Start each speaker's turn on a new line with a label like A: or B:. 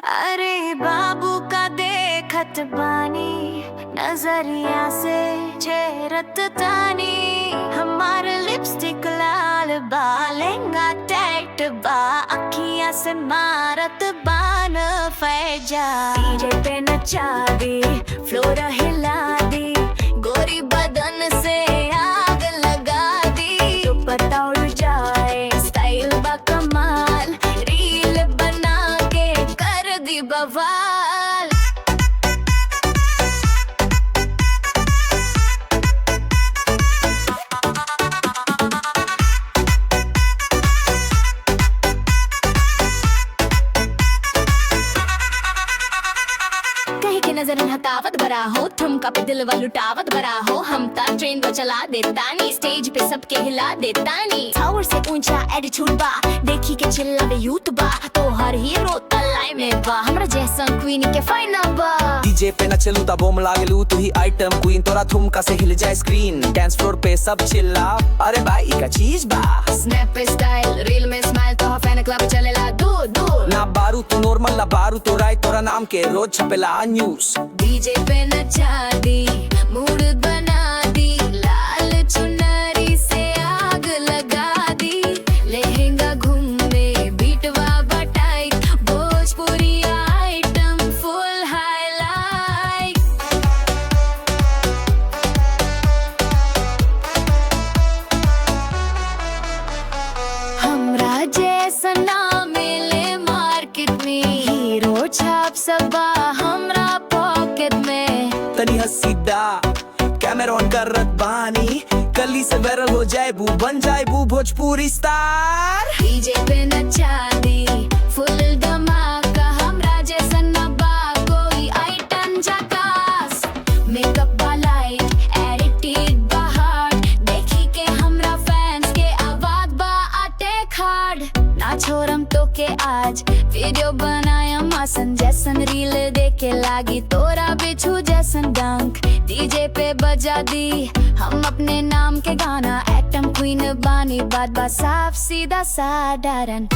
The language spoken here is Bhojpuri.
A: अरे बाबू का देखत बानी, नजरिया से छेरत तानी। हमार लिपस्टिक लाल बा, लहंगा टाइट बा, अखियां से मारत बान फैजा। डीजे पे नचा दी, फ्लोर हिला दी, गोरी बदन से आग लगा दी। दुपट्टा उड़ जाए, स्टाइल बा कमाल, रील बना के कर दी बवाल। कहीं के नजर हटावत बरा हो, ठुमका पे दिल वा लुटावत बरा हो। हम ता ट्रेन को चला देतानी, स्टेज पे सबके हिला देतानी। टावर से ऊंचा एटीट्यूड बा, देखी के चिल्लावे यूथ बा। तो हर हीरो तलाई में बा, हमरा जैसा क्वीन के फाइना बा।
B: डीजे पे न चलू ता बोम लागलू, तू ही आइटम क्वीन, तोरा ठुमका से हिल जाए स्क्रीन। डांस फ्लोर पे सब चिल्ला, अरे भाई का चीज बा।
A: स्नैप पे स्टाइल, रील में स्माइल, तो फैन क्लब चलेला दूर दूर।
B: ना बारू तू नॉर्मल, ना बारू तो राइट, तोरा नाम के रोज छपेला न्यूज।
A: डीजे पे नचा दी, मूड बना दी, लाल चुनरी से आग लगा दी। लहंगा घूमे, बीटवा बटाई, भोजपुरी आइटम फुल हाईलाइट। हमरा जैसा ना मिले मार्केट में, हीरो छाप सबा हमरा पॉकेट में।
B: तनी हसीदा कैमरा ऑन करत बानी, कली से वायरल हो जाए बू, बन जाए बू भोजपुरी स्टार।
A: डीजे पे नचा दी, फुल धमाका, हमरा जैसा न बा कोई आइटम झकास। मेकअप बा लाइट, एडिटेड बा हार्ड, देखी के हमरा फैंस के आवाज बा अटैक हार्ड। ना छोड़म तो के आज वीडियो बनायम आसन जैसन, रील देखे लागी तोरा बिछू जैसन डंक। डीजे पे बजा दी हम अपने नाम के गाना, एटम क्वीन बानी, बात बा साफ सीधा साधारण।